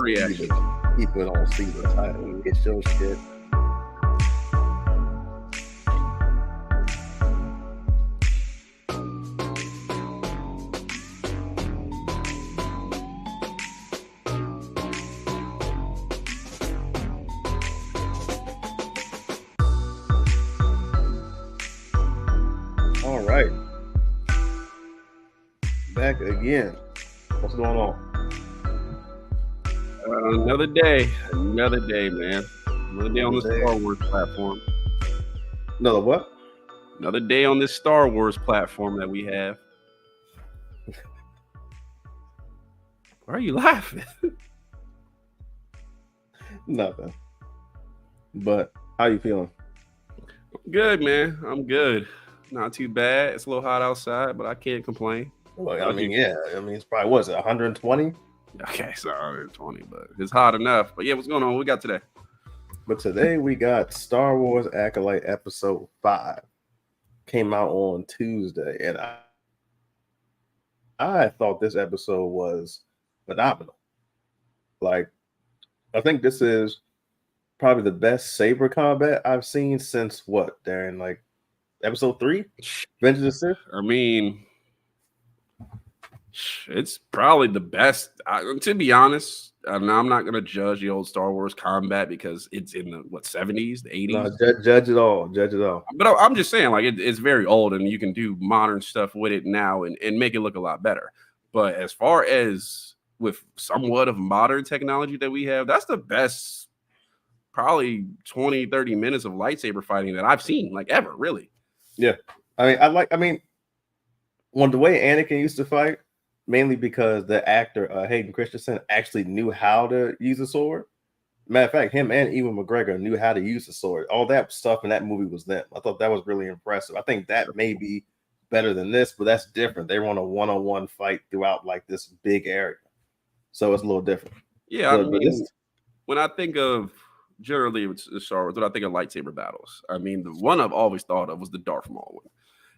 reaction. People don't see the title. It's your shit. All right. Back again. What's going on? Another day, man. Another day on the Another day. Star Wars platform. Another what? Another day on this Star Wars platform that we have. Why are you laughing? Nothing. But how you feeling? Good, man. I'm good. Not too bad. It's a little hot outside, but I can't complain. Well, How's you? yeah. It's probably what is it, 120? Okay, so 120, but it's hot enough. But yeah, what's going on? What we got today? But today we got Star Wars Acolyte Episode 5. Came out on Tuesday, and I thought this episode was phenomenal. Like, I think this is probably the best saber combat I've seen since what, Darren? Like episode 3? Vengeance of the Sith? I mean, it's probably the best. To be honest, I'm not gonna judge the old Star Wars combat because it's in the 70s, the 80s. No, judge it all. Judge it all. But I'm just saying, like it's very old, and you can do modern stuff with it now and make it look a lot better. But as far as with somewhat of modern technology that we have, that's the best probably 20, 30 minutes of lightsaber fighting that I've seen, like ever, really. Yeah. I mean, when the way Anakin used to fight, mainly because the actor Hayden Christensen actually knew how to use a sword. Matter of fact, him and Ewan McGregor knew how to use the sword. All that stuff in that movie was them. I thought that was really impressive. I think that may be better than this, but that's different. They were on a one-on-one fight throughout like this big area, so it's a little different. Yeah, I But mean, when I think of generally it's Star Wars, when I think of lightsaber battles, I mean the one I've always thought of was the Darth Maul one.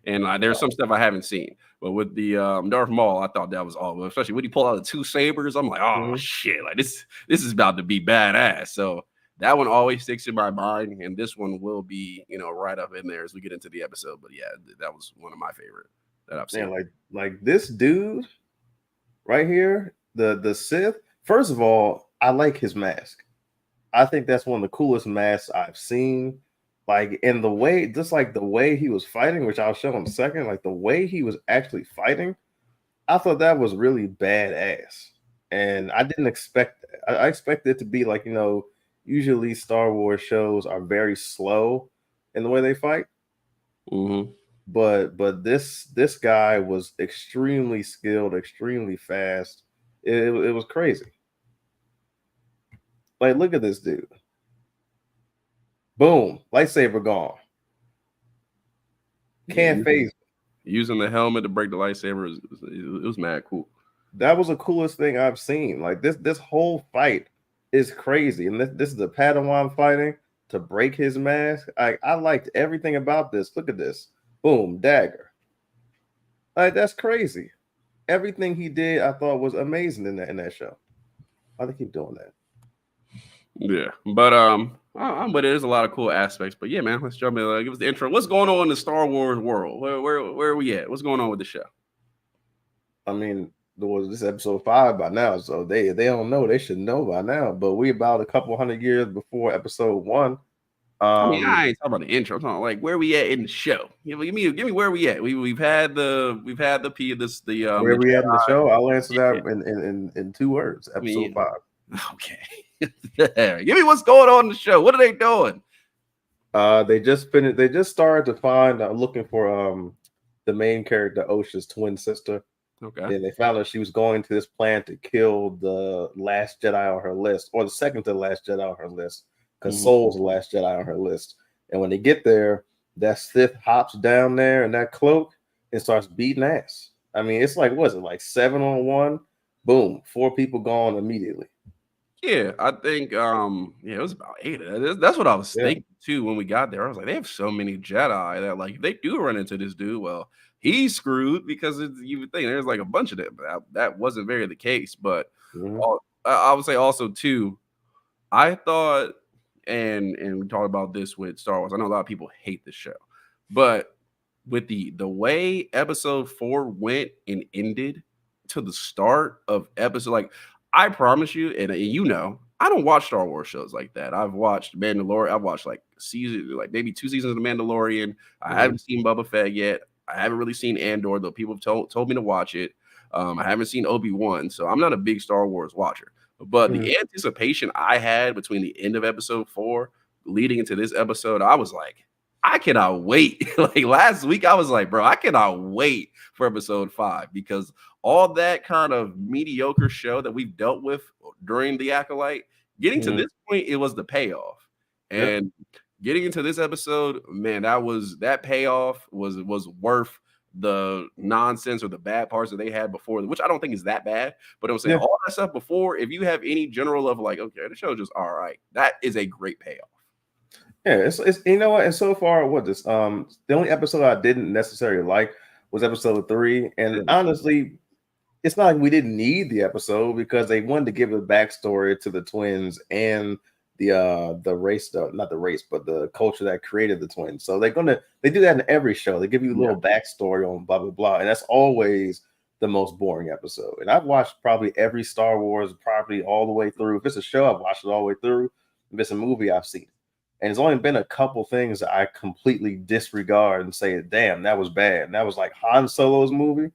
And there's some stuff I haven't seen, but with the Darth Maul, I thought that was all. Especially when he pulled out the two sabers, I'm like, oh shit, like this is about to be badass. So that one always sticks in my mind, and this one will be, right up in there as we get into the episode. But yeah, that was one of my favorite that I've seen. man, like this dude right here, the Sith. First of all, I like his mask. I think that's one of the coolest masks I've seen. Like in the way, just like the way he was fighting, which I'll show in a second, like the way he was actually fighting, I thought that was really badass. And I didn't expect that. I expected it to be like, usually Star Wars shows are very slow in the way they fight. Mm-hmm. But this guy was extremely skilled, extremely fast. It was crazy. Like, look at this dude. Boom, lightsaber gone. Can't phase. Using the helmet to break the lightsaber, it was mad cool. That was the coolest thing I've seen. Like this whole fight is crazy, and this is the Padawan fighting to break his mask. I liked everything about this. Look at this. Boom, dagger. Like that's crazy. Everything he did, I thought was amazing in that show. Why they keep doing that? Yeah, but there's a lot of cool aspects. But yeah, man, let's jump in. Give us the intro. What's going on in the Star Wars world? Where are we at? What's going on with the show? I mean, there was this episode 5 by now, so they don't know. They should know by now. But we about a couple hundred years before episode 1. I mean, I ain't talking about the intro. I'm talking like where we at in the show. Give me where we at. We've had the where the we at in the show. I'll answer that in 2 words. Episode 5. Okay. Give me what's going on in the show. What are they doing? They just finished. They just started to find looking for the main character Osha's twin sister. Okay. And they found out she was going to this plan to kill the last Jedi on her list, or the second to the last Jedi on her list, because Soul's the last Jedi on her list. And when they get there, that Sith hops down there in that cloak and starts beating ass. I mean, it's like, what is it, like 7-on-1? Boom, 4 people gone immediately. Yeah, I think it was about 8. That's what I was thinking too when we got there. I was like, they have so many Jedi that like if they do run into this dude, well, he's screwed because you would think there's like a bunch of them. But that wasn't very the case. But I would say also too, I thought, and we talked about this with Star Wars. I know a lot of people hate the show, but with the way episode 4 went and ended to the start of episode, like I promise you, and you know, I don't watch Star Wars shows like that. I've watched Mandalorian. I've watched like season, like maybe 2 seasons of The Mandalorian. I Mhm. haven't seen Boba Fett yet. I haven't really seen Andor, though people have told me to watch it. I haven't seen Obi-Wan, so I'm not a big Star Wars watcher. But Mhm. the anticipation I had between the end of episode 4 leading into this episode, I was like, I cannot wait. Like last week, I was like, bro, I cannot wait for episode 5 because all that kind of mediocre show that we've dealt with during the Acolyte, getting to Mhm. this point, it was the payoff. Yep. And getting into this episode, man, that payoff was worth the nonsense or the bad parts that they had before, which I don't think is that bad. But I'm saying Yeah. all that stuff before, if you have any general level, like, okay, the show's just all right, that is a great payoff. Yeah, it's you know what, and so far, what this the only episode I didn't necessarily like was episode 3, and honestly, it's not like we didn't need the episode because they wanted to give a backstory to the twins and the race, not the race, but the culture that created the twins. So they do that in every show. They give you a Yeah. little backstory on blah blah blah, and that's always the most boring episode. And I've watched probably every Star Wars property all the way through. If it's a show, I've watched it all the way through. If it's a movie, I've seen it. And it's only been a couple things that I completely disregard and say, damn, that was bad. And that was like Han Solo's movie.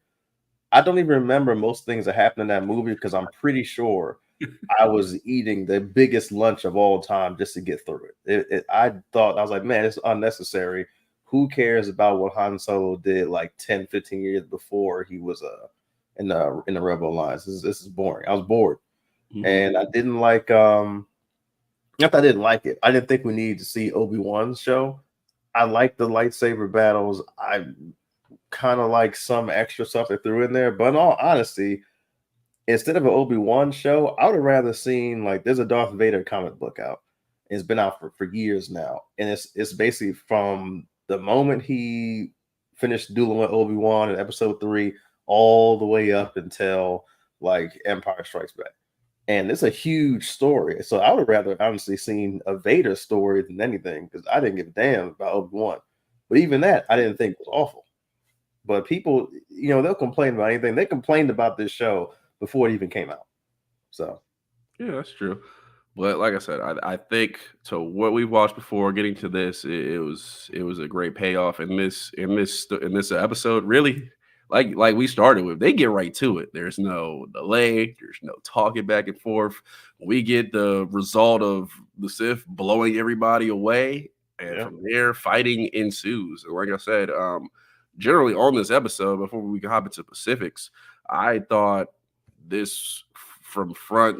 I don't even remember most things that happened in that movie because I'm pretty sure I was eating the biggest lunch of all time just to get through it. I thought, I was like, man, it's unnecessary. Who cares about what Han Solo did like 10, 15 years before he was in the Rebel Alliance? This is boring. I was bored. Mhm. And I didn't like not that I didn't like it. I didn't think we needed to see Obi-Wan's show. I like the lightsaber battles. I kind of like some extra stuff they threw in there. But in all honesty, instead of an Obi-Wan show, I would have rather seen like there's a Darth Vader comic book out. It's been out for years now. And it's basically from the moment he finished dueling with Obi-Wan in episode 3 all the way up until like Empire Strikes Back. And it's a huge story. So I would rather honestly seen a Vader story than anything because I didn't give a damn about Obi-Wan. But even that, I didn't think was awful. But people, they'll complain about anything. They complained about this show before it even came out. So Yeah, that's true. But like I said, I think to what we watched before getting to this, it was a great payoff in this episode. Really, like we started with, they get right to it. There's no delay. There's no talking back and forth. We get the result of the Sith blowing everybody away, and yeah. from there, fighting ensues. And like I said, generally on this episode, before we can hop into specifics, I thought this from front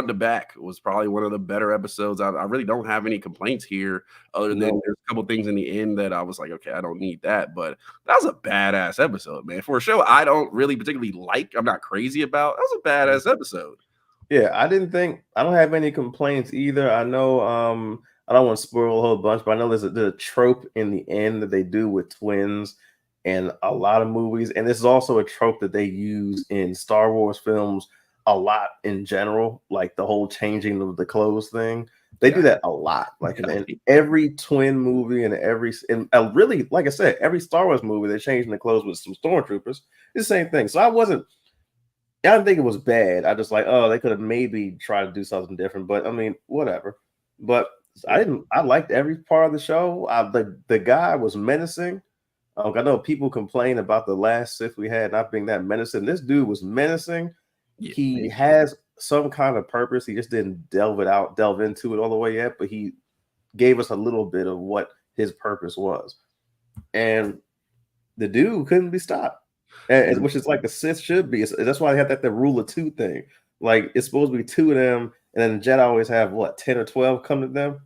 to back was probably one of the better episodes. I really don't have any complaints here, other than No. there's a couple things in the end that I was like, okay, I don't need that. But that was a badass episode, man. For a show I don't really particularly like, I'm not crazy about. That was a badass episode. Yeah, I don't have any complaints either. I know I don't want to spoil a whole bunch, but I know there's a trope in the end that they do with twins in a lot of movies. And this is also a trope that they use in Star Wars films a lot in general, like the whole changing of the clothes thing. They do Yeah. that a lot, like in every twin movie and really, like I said, every Star Wars movie they're changing the clothes with some stormtroopers. It's the same thing. So I didn't think it was bad. I just like, oh, they could have maybe tried to do something different, but I mean, whatever. But I Yeah. didn't. I liked every part of the show. The guy was menacing. I know people complain about the last Sith we had not being that menacing. This dude was menacing. Yeah, He man. has some kind of purpose. He just didn't delve into it all the way yet, but he gave us a little bit of what his purpose was. And the dude couldn't be stopped, which is like the Sith should be. That's why they have the rule of two thing. Like it's supposed to be two of them, and then the Jedi always have what 10 or 12 come to them.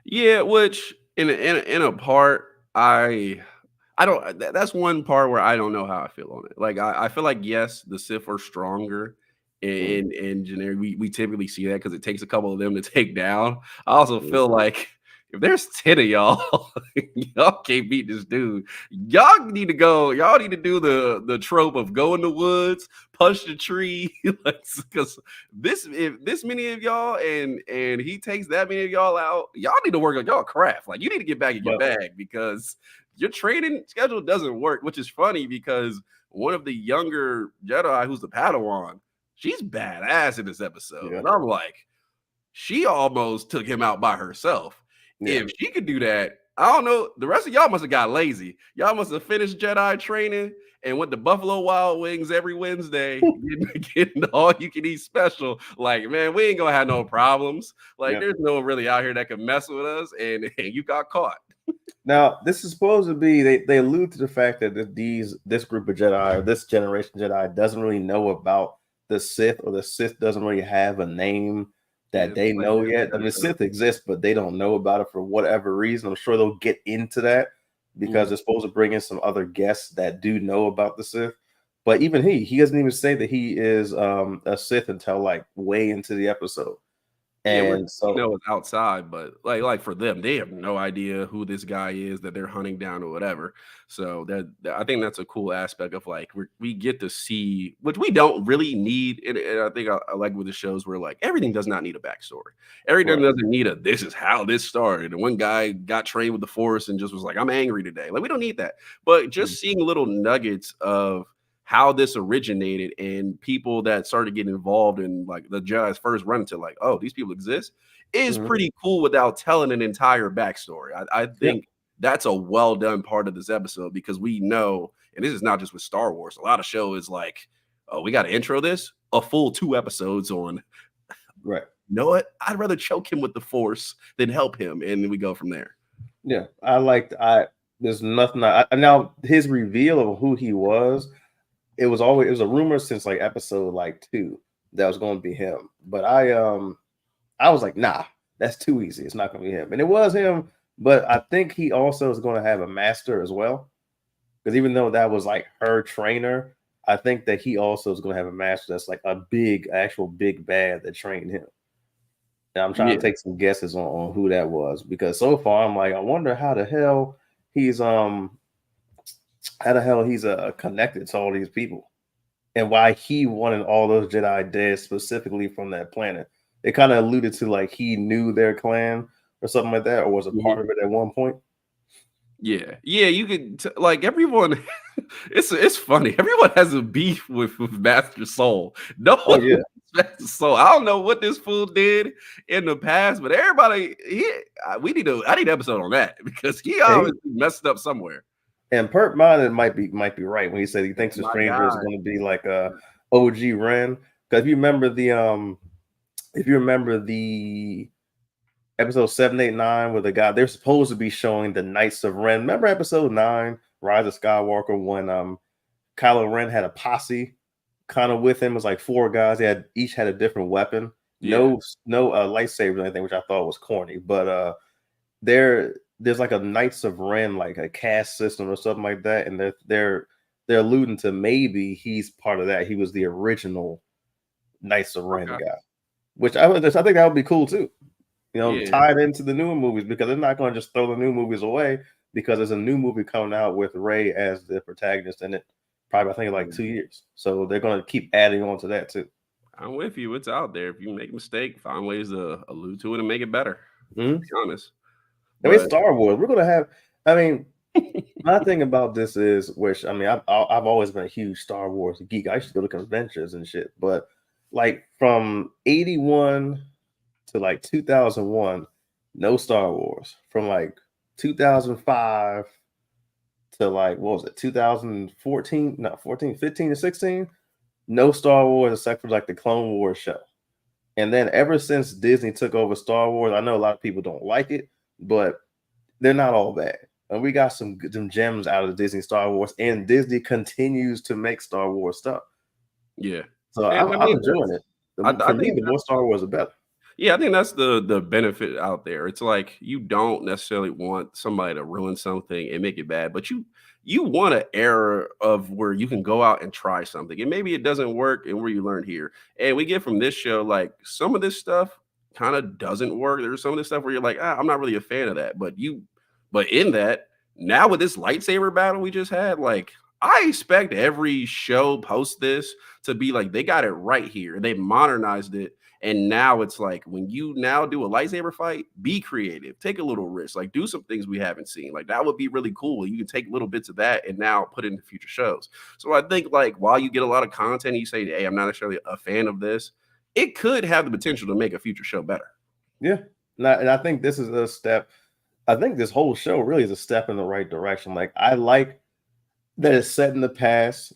Yeah, which in a part, I don't. That's one part where I don't know how I feel on it. Like I feel like yes, the Sith are stronger Mm, in generic. We typically see that because it takes a couple of them to take down. I also mm, feel like if there's 10 of y'all, y'all can't beat this dude. Y'all need to go. Y'all need to do the trope of go in the woods, punch the tree, like because this if this many of y'all and he takes that many of y'all out, y'all need to work on y'all craft. Like you need to get back in your But bag because your training schedule doesn't work. Which is funny because one of the younger Jedi, who's the Padawan, she's badass in this episode, yeah, and I'm like she almost took him out by herself. yeah, If she could do that, I don't know. The rest of y'all must have got lazy. Y'all must have finished Jedi training and went to Buffalo Wild Wings every Wednesday, getting the all you can eat special. Like, man, we ain't gonna have no problems. Like, yeah. there's no one really out here that can mess with us, and you got caught. Now, this is supposed to be they allude to the fact that this group of Jedi or this generation Jedi doesn't really know about the Sith, or the Sith doesn't really have a name Yeah, that they like know yet. I mean, Sith exists, but they don't know about it for whatever reason. I'm sure they'll get into that because Mhm. they're supposed to bring in some other guests that do know about the Sith. But even he doesn't even say that he is a Sith until like way into the episode. Yeah, And we so know it's outside, but like for them, they have no idea who this guy is that they're hunting down or whatever. So I think that's a cool aspect of like we get to see, which we don't really need. And I think I like with the shows where like everything does not need a backstory. Everything right. doesn't need a this is how this started. And one guy got trained with the Force and just was like, I'm angry today. Like we don't need that. But Mm, just seeing little nuggets of how this originated and people that started getting involved in like the Jedi's first run to like, oh, these people exist is mhm. pretty cool without telling an entire backstory. I Yeah. think that's a well done part of this episode because we know, and this is not just with Star Wars, a lot of show is like, oh, we got to intro this a full 2 episodes on. Right. You know what? I'd rather choke him with the Force than help him, and then we go from there. Yeah, I liked. I There's nothing. Now his reveal of who he was. It was a rumor since like episode like 2 that was going to be him. But I was like, nah, that's too easy. It's not going to be him, and it was him. But I think he also is going to have a master as well, because even though that was like her trainer, I think that he also is going to have a master that's like a big, actual big bad that trained him. And I'm trying Yeah, to take some guesses on who that was, because so far I'm like, I wonder he's how the hell he's connected to all these people, and why he wanted all those Jedi dead specifically from that planet. It kind of alluded to like he knew their clan or something like that, or was a mhm. part of it at one point. Yeah. You could like everyone. It's funny. Everyone has a beef with Master Soul. No Oh one yeah, likes Master Soul. I don't know what this fool did in the past, but everybody, I need an episode on that because he and, always messed up somewhere. and Perk Minded might be right when he said he That's thinks the my stranger is guy. going to be like a OG Ren. Because if you remember the episode 789 where they're supposed to be showing the Knights of Ren. Remember episode 9, Rise of Skywalker, when Kylo Ren had a posse kind of with him. It was like 4 guys. They each had a different weapon. Yeah. No lightsabers or anything, which I thought was corny. But there's like a Knights of Ren, like a caste system or something like that, and they're alluding to maybe he's part of that. He was the original Knights of Ren Okay. guy, which I think that would be cool too. Yeah. Tied into the newer movies, because they're not going to just throw the new movies away, because there's a new movie coming out with Rey as the protagonist in it, probably I think in like 2 years. So they're going to keep adding on to that too. I'm with you. It's out there. If you make a mistake, find ways to allude to it and make it better. To Mhm. be honest. I mean, But Star Wars. We're going to have. I mean, my thing about this is, which I mean, I've always been a huge Star Wars geek. I used to go to conventions and shit, but like from 81 to like 2001, no Star Wars. From like 2005 to like, what was it, 2014? No, 14, 15 to 16. No Star Wars except for like the Clone Wars show. And then ever since Disney took over Star Wars, I know a lot of people don't like it, but they're not all bad. And we got some gems out of the Disney Star Wars, and Disney continues to make Star Wars stuff. yeah. So And I I'm mean enjoying it. I For me, think the more Star Wars, the better. yeah, I think that's the benefit out there. It's like you don't necessarily want somebody to ruin something and make it bad, but you want an era of where you can go out and try something, and maybe it doesn't work, and where you learn here. And we get from this show like some of this stuff kind of doesn't work. There's some of this stuff where you're like, I'm not really a fan of that. But in that, now with this lightsaber battle we just had, like I expect every show post this to be like they got it right here. They modernized it. And now it's like when you now do a lightsaber fight, be creative, take a little risk, like do some things we haven't seen. Like that would be really cool. You can take little bits of that and now put it into future shows. So I think like while you get a lot of content, you say, hey, I'm not necessarily a fan of this, it could have the potential to make a future show better. Yeah. And I think this is a step. I think this whole show really is a step in the right direction. Like I like that it's set in the past.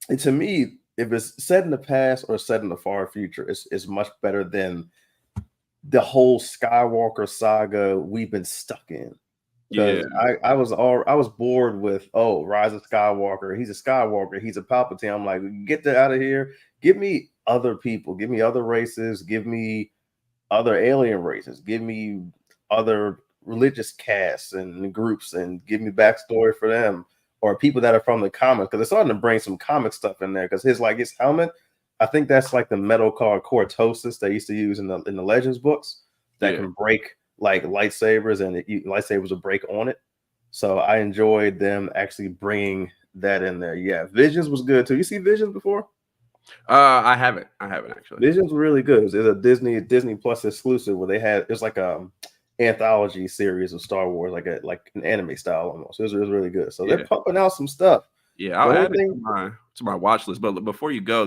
And to me, if it's set in the past or set in the far future, it's much better than the whole Skywalker saga we've been stuck in. Because I was bored with Rise of Skywalker. He's a Skywalker. He's a Palpatine. I'm like, get that out of here. Give me other people. Give me other races. Give me other alien races. Give me other religious casts and groups, and give me backstory for them, or people that are from the comics. Because they're starting to bring some comic stuff in there. Because his helmet, I think that's like the metal called cortosis they used to use in the Legends books that can break like lightsabers, and lightsabers will break on it. So I enjoyed them actually bringing that in there. Yeah, Visions was good too. You see Visions before? I haven't actually. Visions were really good. It's a Disney Plus exclusive where it's like a anthology series of Star Wars, like an anime style almost. It was really good. So they're pumping out some stuff. Yeah, I'll add it to my watch list. But before you go,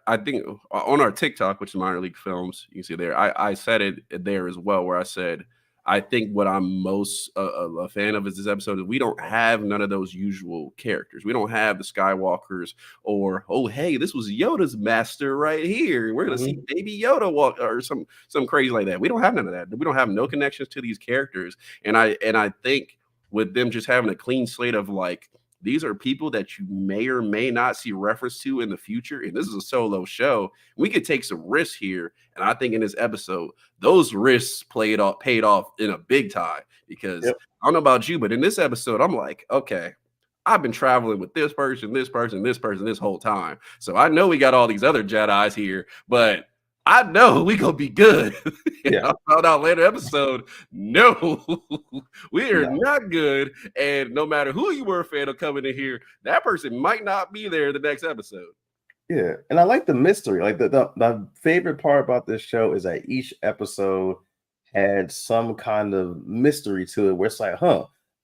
I think on our TikTok, which is Minor League Films, you can see there, I said it there as well, where I said I think what I'm most a fan of is this episode is we don't have none of those usual characters. We don't have the Skywalkers or, oh, hey, this was Yoda's master right here. We're going to see baby Yoda walk or some crazy like that. We don't have none of that. We don't have no connections to these characters. And I think with them just having a clean slate of like, these are people that you may or may not see reference to in the future. And this is a solo show. We could take some risks here. And I think in this episode, those risks paid off in a big time. Because I don't know about you, but in this episode, I'm like, okay, I've been traveling with this person, this person, this person this whole time. So I know we got all these other Jedis here, but I know we gonna be good. I found out later episode, no, we are not good. And no matter who you were a fan of coming in here, that person might not be there the next episode. Yeah, and I like the mystery. Like the favorite part about this show is that each episode had some kind of mystery to it, where it's like,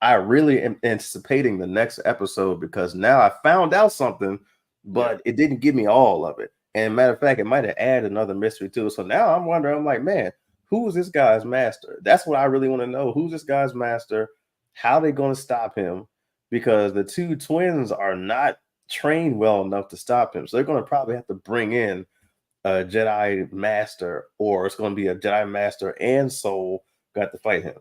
I really am anticipating the next episode because now I found out something, but it didn't give me all of it. And matter of fact, it might have added another mystery to it. So now I'm wondering, I'm like, man, who's this guy's master? That's what I really want to know. Who's this guy's master? How are they going to stop him? Because the two twins are not trained well enough to stop him. So they're going to probably have to bring in a Jedi master, or it's going to be a Jedi master and Soul got to fight him.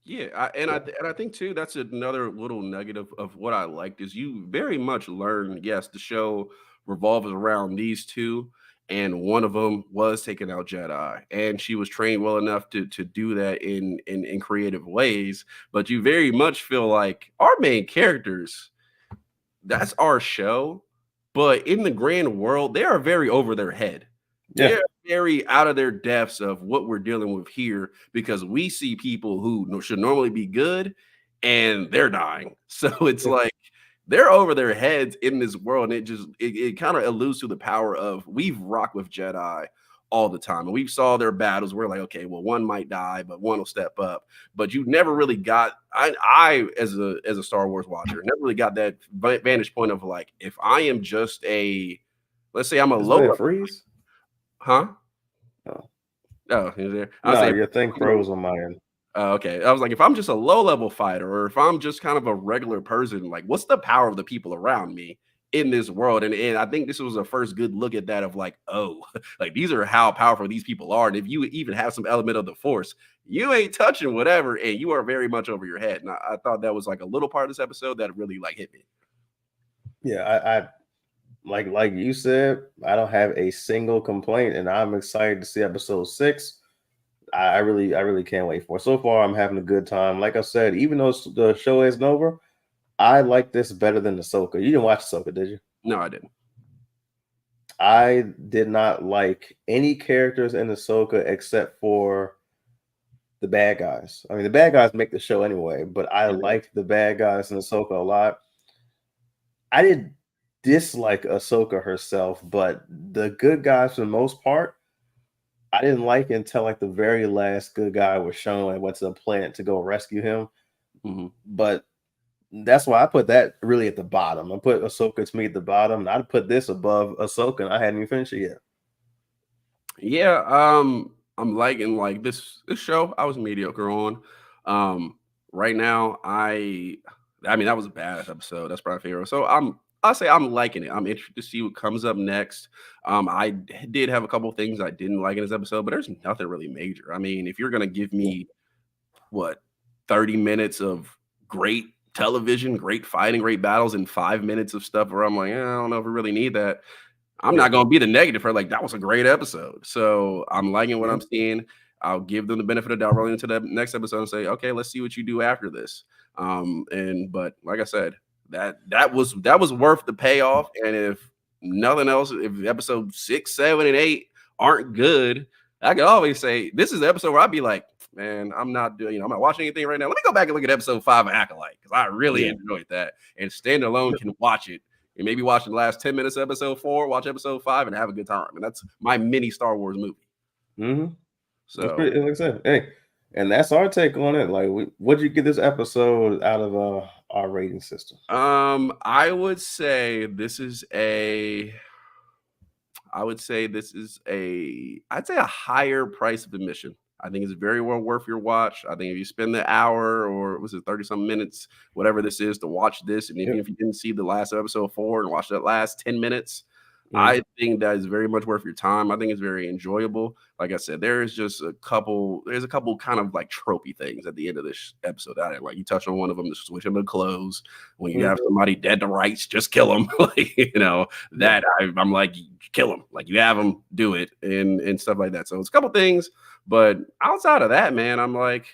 Yeah, I think too that's another little nugget of what I liked is you very much learn. Yes, the show revolves around these two, and one of them was taking out Jedi, and she was trained well enough to do that in creative ways. But you very much feel like our main characters, that's our show, but in the grand world, they are very over their head. They're very out of their depths of what we're dealing with here because we see people who should normally be good and they're dying. So it's like they're over their heads in this world. And it kind of alludes to the power of we've rocked with Jedi all the time. And we saw their battles. We're like, okay, well, one might die, but one will step up. But you never really got, I as a Star Wars watcher, never really got that vantage point of like, if I am just let's say I'm a low freeze. Huh? Oh, he's there. Your thing froze on my end. Okay. I was like, if I'm just a low-level fighter, or if I'm just kind of a regular person, like, what's the power of the people around me in this world? And I think this was a first good look at that of like, oh, like these are how powerful these people are. And if you even have some element of the Force, you ain't touching whatever, and you are very much over your head. And I thought that was like a little part of this episode that really like hit me. Yeah, I like you said, I don't have a single complaint, and I'm excited to see episode 6. I really can't wait for it. So far, I'm having a good time. Like I said, even though the show isn't over, I like this better than Ahsoka. You didn't watch Ahsoka, did you? No, I didn't. I did not like any characters in Ahsoka except for the bad guys. I mean, the bad guys make the show anyway, but I Yeah. liked the bad guys in Ahsoka a lot. I didn't dislike Ahsoka herself, but the good guys for the most part, I didn't like until like the very last good guy was shown and went to the planet to go rescue him. Hmm. But that's why I put that really at the bottom. I put Ahsoka to me at the bottom, and I'd put this above Ahsoka, and I hadn't even finished it yet. Yeah, I'm liking like this show. I was mediocre on. Right now, I mean that was a bad episode. That's probably favorite. So I'll say I'm liking it. I'm interested to see what comes up next. Did have a couple of things I didn't like in this episode, but there's nothing really major. I mean, if you're gonna give me what 30 minutes of great television, great fighting, great battles, and 5 minutes of stuff where I'm like, I don't know if we really need that. I'm Yeah. not gonna be the negative for like that was a great episode. So I'm liking what Yeah. I'm seeing. I'll give them the benefit of doubt rolling into the next episode and say, okay, let's see what you do after this. And but like I said, that was worth the payoff. And if nothing else, if episode 6, 7, and 8 aren't good, I can always say this is the episode where I'd be like, man, I'm not doing, I'm not watching anything right now. Let me go back and look at episode 5 of Acolyte because I really Yeah. enjoyed that. And standalone can watch it and maybe watch the last 10 minutes of episode 4, watch episode 5, and have a good time. And that's my mini Star Wars movie. Mm-hmm. That's So pretty, like I said, hey, and that's our take on it. Like, what'd you get this episode out of our rating system? I would say this is a I'd say a higher price of admission. I think it's very well worth your watch. I think if you spend the hour or was it 30 some minutes, whatever this is, to watch this, and even Yep. if you didn't see the last episode 4 and watch that last 10 minutes, Mhm. I think that is very much worth your time. I think it's very enjoyable. Like I said, there's a couple kind of like tropey things at the end of this episode that I didn't like. You touched on one of them, the switching the clothes. When you have Mhm. somebody dead to rights, just kill them. Like, Yeah. I'm like, kill them. Like you have them, do it, and stuff like that. So it's a couple things, but outside of that, man, I'm like,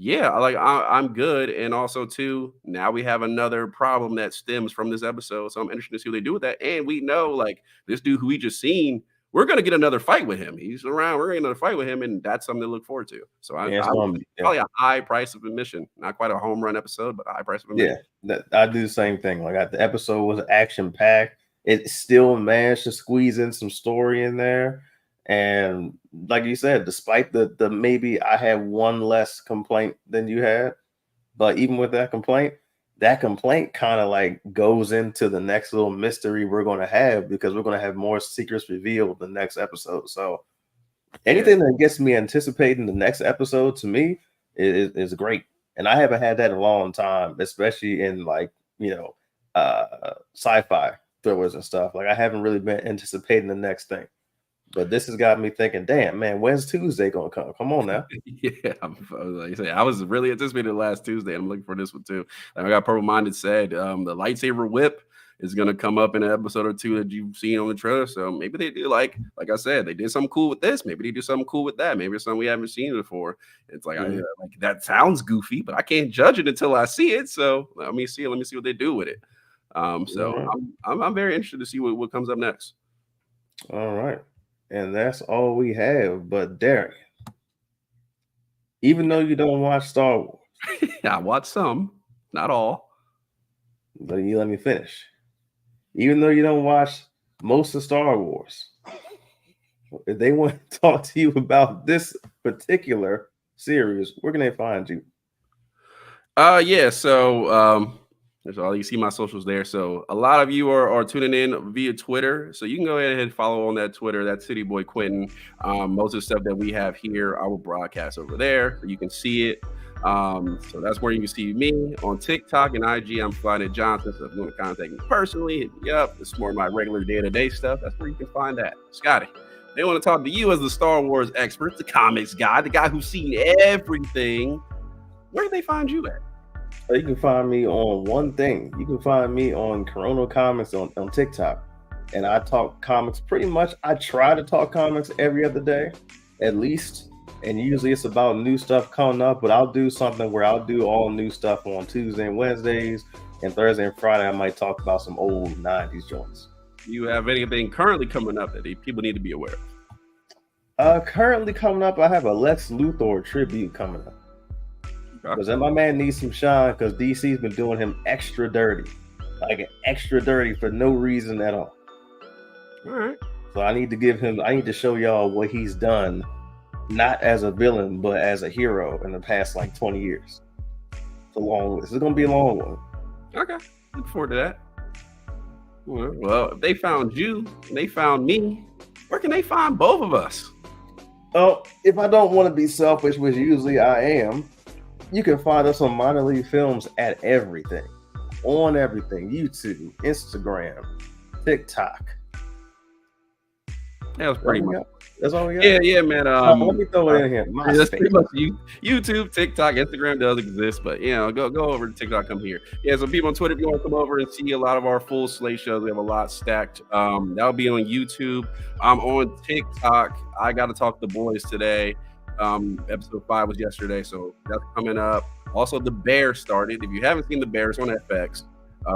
yeah, I'm good. And also, too, now we have another problem that stems from this episode. So I'm interested to see what they do with that. And we know, like, this dude who we just seen, we're gonna get another fight with him. He's around, we're gonna get another fight with him, and that's something to look forward to. So Yeah, it's I would gonna say be, yeah. probably a high price of admission. Not quite a home run episode, but a high price of admission. Yeah, that I do the same thing. Like the episode was action packed. It still managed to squeeze in some story in there. And like you said, despite the maybe I had one less complaint than you had, but even with that complaint kind of like goes into the next little mystery we're going to have because we're going to have more secrets revealed the next episode. So Yeah. anything that gets me anticipating the next episode to me is great. And I haven't had that in a long time, especially in like, sci-fi thrillers and stuff. Like I haven't really been anticipating the next thing. But this has got me thinking, damn, man, when's Tuesday gonna come? Come on now. Yeah, like I say, I was really anticipating last Tuesday. I'm looking for this one too. And I got Purple Minded said the lightsaber whip is gonna come up in an episode or two that you've seen on the trailer. So maybe they do like I said, they did something cool with this. Maybe they do something cool with that. Maybe it's something we haven't seen before. It's like Mhm. like that sounds goofy, but I can't judge it until I see it. So let me see what they do with it. So All right. I'm very interested to see what comes up next. All right. And that's all we have. But Derek, even though you don't watch Star Wars, I watched some, not all. but you let me finish. Even though you don't watch most of Star Wars, if they want to talk to you about this particular series, where can they find you? Yeah, so there's all you see my socials there. So a lot of you are tuning in via Twitter. So you can go ahead and follow on that Twitter, that's City Boy Quentin. Most of the stuff that we have here, I will broadcast over there. You can see it. So that's where you can see me on TikTok and IG. I'm Flying Johnson. So if you want to contact me personally, hit me up. It's more of my regular day-to-day stuff. That's where you can find that. Scotty, they want to talk to you as the Star Wars expert, the comics guy, the guy who's seen everything. Where do they find you at? You can find me on one thing. You can find me on Corona Comics on TikTok. And I talk comics pretty much. I try to talk comics every other day, at least. And usually it's about new stuff coming up, but I'll do something where I'll do all new stuff on Tuesday and Wednesdays. And Thursday and Friday, I might talk about some old 90s joints. Do you have anything currently coming up that people need to be aware of? Currently coming up, I have a Lex Luthor tribute coming up. Because my man needs some shine because DC's been doing him extra dirty. Like extra dirty for no reason at all. All right. So I need to show y'all what he's done, not as a villain, but as a hero in the past like 20 years. It's a long list. It's gonna be a long one. Okay. Look forward to that. Well, if they found you and they found me, where can they find both of us? Oh, if I don't want to be selfish, which usually I am, you can find us on Minor League Films at everything. On everything. YouTube, Instagram, TikTok. That was pretty much. That's all we got? Yeah, man. Let me throw it in here. That's pretty much YouTube, TikTok, Instagram does exist, but go over to TikTok, come here. Yeah, so people on Twitter, if you want to come over and see a lot of our full slate shows, we have a lot stacked. That'll be on YouTube. I'm on TikTok. I got to talk to the boys today. Episode 5 was yesterday, so that's coming up. Also, The Bear started. If you haven't seen The Bear, it's on FX.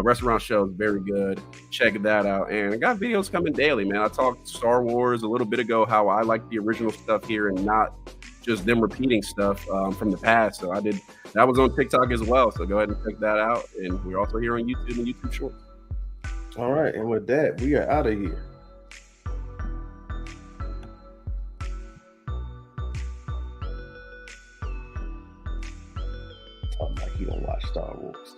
Restaurant show is very good. Check that out. And I got videos coming daily, man. I talked Star Wars a little bit ago, how I like the original stuff here and not just them repeating stuff from the past. So that was on TikTok as well. So go ahead and check that out. And we're also here on YouTube and YouTube Shorts. All right. And with that, we are out of here. Talking like you don't watch Star Wars.